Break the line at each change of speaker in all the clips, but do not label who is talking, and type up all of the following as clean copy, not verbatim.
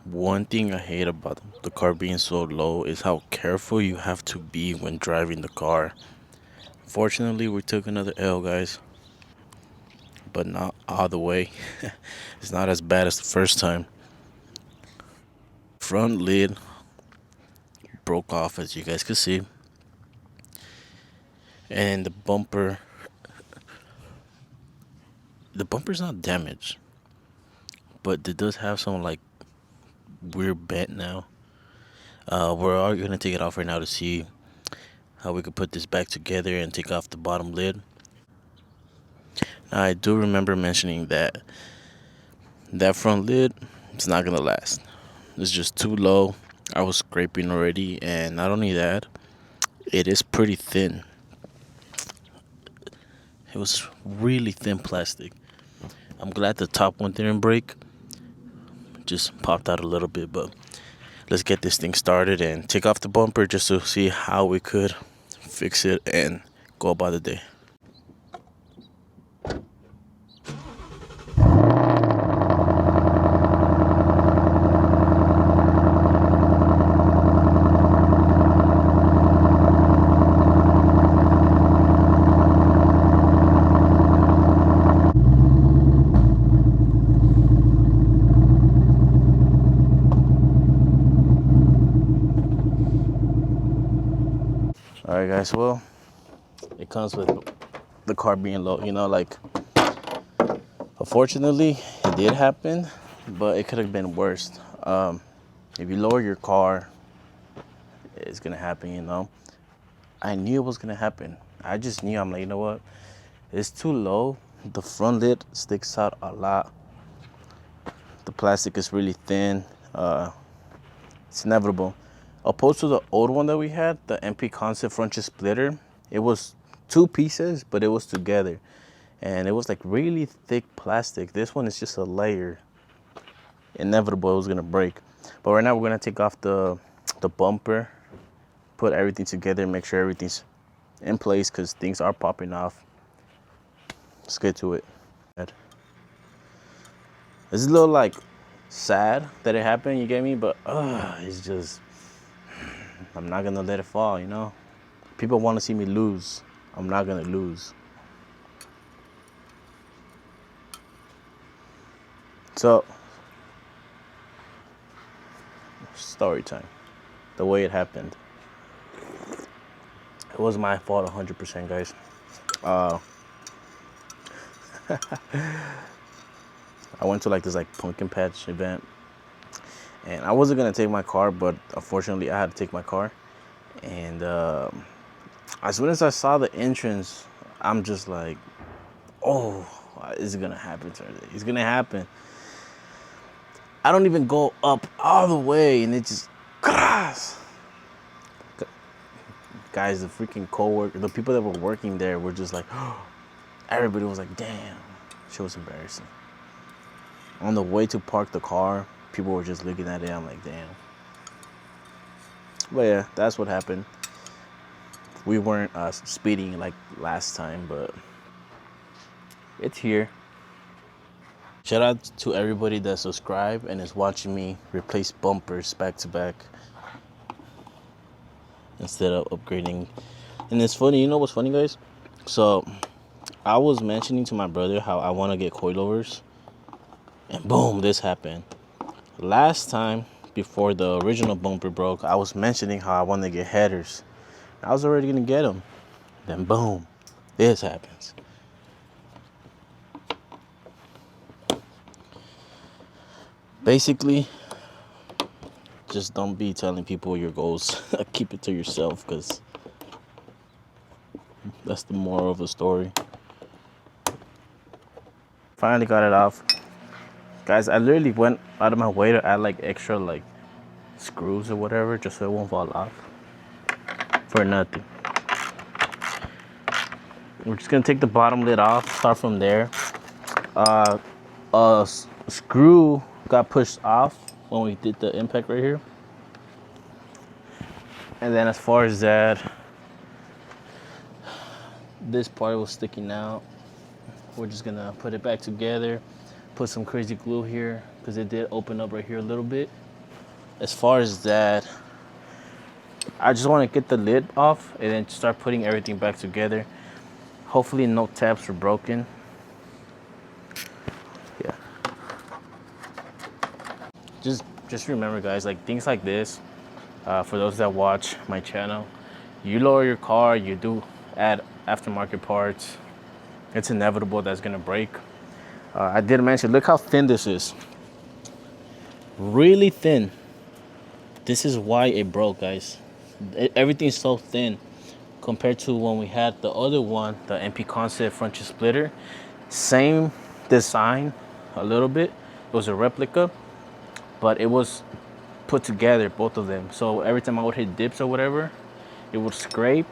One thing I hate about the car being so low is how careful you have to be when driving the car. Fortunately, we took another L, guys, but not all the way. It's not as bad as the first time. Front lid broke off, as you guys can see, and the bumper's not damaged, but it does have some like weird bent now. We're all gonna take it off right now to see how we could put this back together and take off the bottom lid. Now, I do remember mentioning that front lid it's not gonna last. It's just too low. I was scraping already, and not only that, it is pretty thin. It was really thin plastic. I'm glad the top one didn't break. Just popped out a little bit, but let's get this thing started and take off the bumper just to see how we could fix it and go about the day. All right, guys. Well, it comes with the car being low. Like, unfortunately, it did happen, but it could have been worse. If you lower your car, it's gonna happen. I knew it was gonna happen. I just knew. I'm like, you know what? It's too low. The front lid sticks out a lot. The plastic is really thin. It's inevitable. Opposed to the old one that we had, the MP Concept front shift splitter, it was two pieces, but it was together. And it was like really thick plastic. This one is just a layer. Inevitable it was gonna break. But right now we're gonna take off the bumper, put everything together, make sure everything's in place because things are popping off. Let's get to it. It's a little like sad that it happened, you get me? But it's just, I'm not gonna let it fall. People want to see me lose. I'm not gonna lose. So, story time. The way it happened. It was my fault 100%, guys. I went to like this like pumpkin patch event, and I wasn't gonna take my car, but unfortunately I had to take my car. And as soon as I saw the entrance, I'm just like, oh, it's gonna happen today. It's gonna happen. I don't even go up all the way, and it just, guys, the freaking coworker, the people that were working there were just like, everybody was like, damn, shit was embarrassing. On the way to park the car, people were just looking at it. I'm like, damn. But yeah, that's what happened. We weren't speeding like last time, but it's here. Shout out to everybody that subscribed and is watching me replace bumpers back to back instead of upgrading. And it's funny, you know what's funny, guys? So I was mentioning to my brother how I want to get coilovers, and boom, this happened. Last time, before the original bumper broke, I was mentioning how I want to get headers. I was already gonna get them. Then boom, this happens. Basically, just don't be telling people your goals. Keep it to yourself, because that's the moral of the story. Finally got it off. Guys, I literally went out of my way to add like extra like screws or whatever just so it won't fall off. For nothing. We're just gonna take the bottom lid off, start from there. Screw got pushed off when we did the impact right here. And then as far as that, this part was sticking out. We're just gonna put it back together, put some crazy glue here because it did open up right here a little bit. as far as that, I just want to get the lid off and then start putting everything back together. Hopefully no tabs were broken. Yeah. Just remember, guys, like things like this, for those that watch my channel, you lower your car, you do add aftermarket parts, it's inevitable that's gonna break. I did mention, look how thin this is. Really thin. This is why it broke, guys. Everything's so thin compared to when we had the other one, the MP Concept front end splitter. Same design, a little bit. It was a replica, but it was put together, both of them. So every time I would hit dips or whatever, it would scrape,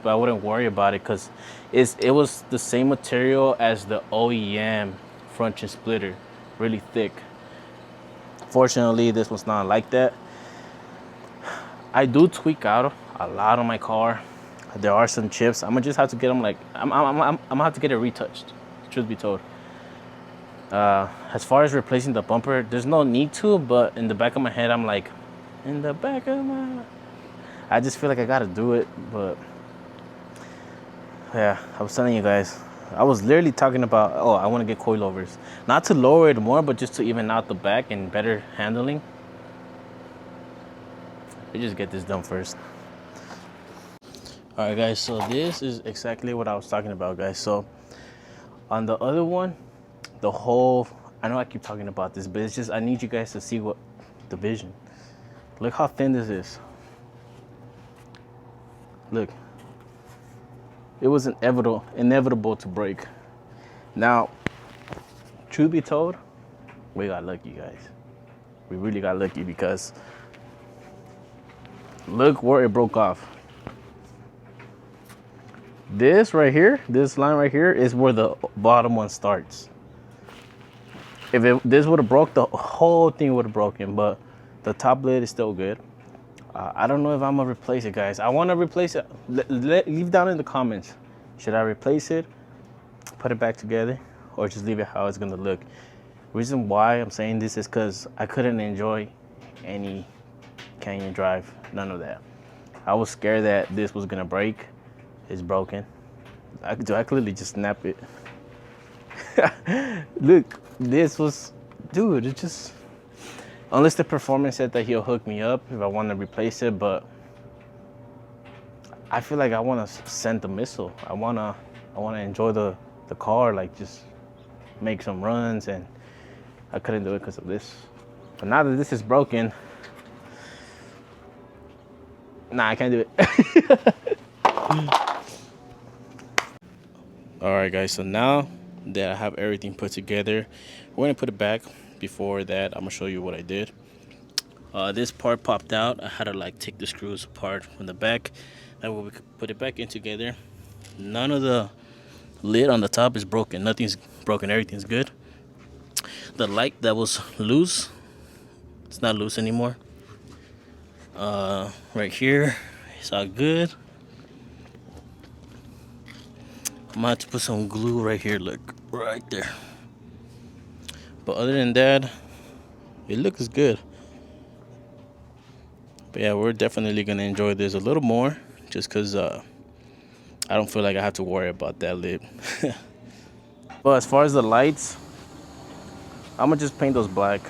but I wouldn't worry about it because it was the same material as the OEM front end splitter, really thick. Fortunately, this was not like that. I do tweak out a lot on my car. There are some chips. I'm gonna just have to get them like I'm gonna have to get it retouched. Truth be told. As far as replacing the bumper, there's no need to. But in the back of my head, I'm like, I just feel like I gotta do it. But yeah, I was telling you guys, I was literally talking about, oh, I want to get coilovers, not to lower it more, but just to even out the back and better handling. We just get this done first. All right, guys, so this is exactly what I was talking about, guys. So on the other one, the whole, I know I keep talking about this, but it's just I need you guys to see what the vision. Look how thin this is. Look, it was inevitable to break. Now, truth be told, we got lucky, guys. We really got lucky because look where it broke off. This right here, this line right here is where the bottom one starts. If this would have broke, the whole thing would have broken, but the top lid is still good. I don't know if I'm gonna replace it, guys. I want to replace it. Leave down in the comments. Should I replace it, put it back together, or just leave it how it's gonna look? Reason why I'm saying this is because I couldn't enjoy any Canyon drive, none of that. I was scared that this was gonna break. It's broken. I clearly just snap it. Look, this was, dude, it just, unless the performance said that he'll hook me up if I want to replace it, but I feel like I want to send the missile. I want to enjoy the car, like just make some runs, and I couldn't do it because of this. But now that this is broken, nah, I can't do it. All right, guys, so now that I have everything put together, we're gonna put it back. Before that, I'm gonna show you what I did. This part popped out. I had to like take the screws apart from the back. That way we could put it back in together. None of the lid on the top is broken. Nothing's broken, everything's good. The light that was loose, it's not loose anymore. Right here, it's all good. I'm gonna have to put some glue right here, look, right there. But other than that, it looks good. But yeah, we're definitely gonna enjoy this a little more, just cause I don't feel like I have to worry about that lid. But as far as the lights, I'm gonna just paint those black.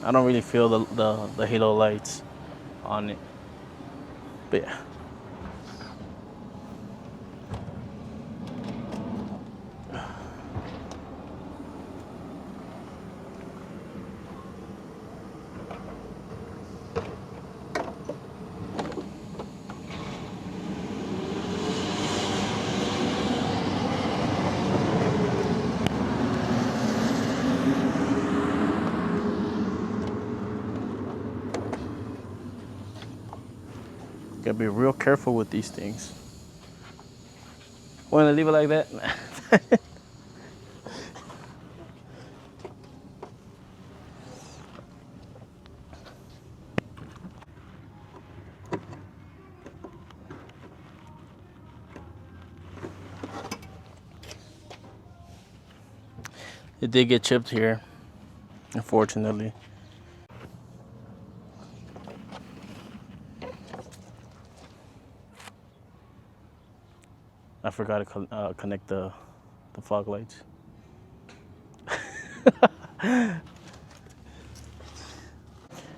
I don't really feel the halo lights on it. But yeah. Gotta be real careful with these things. Want to leave it like that? It did get chipped here, unfortunately. I forgot to connect the fog lights.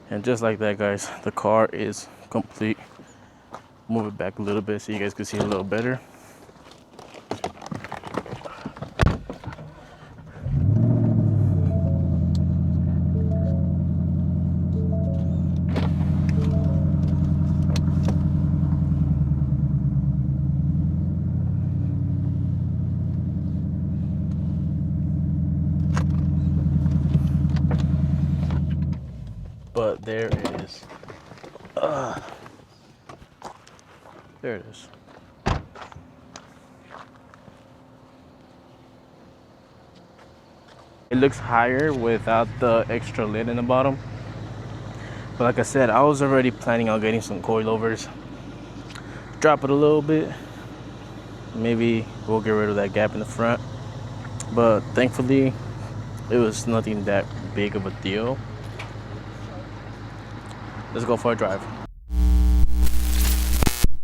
And just like that, guys, the car is complete. Move it back a little bit so you guys can see a little better. But there it is. There it is. It looks higher without the extra lid in the bottom. But like I said, I was already planning on getting some coilovers. Drop it a little bit. Maybe we'll get rid of that gap in the front. But thankfully, it was nothing that big of a deal. Let's go for a drive.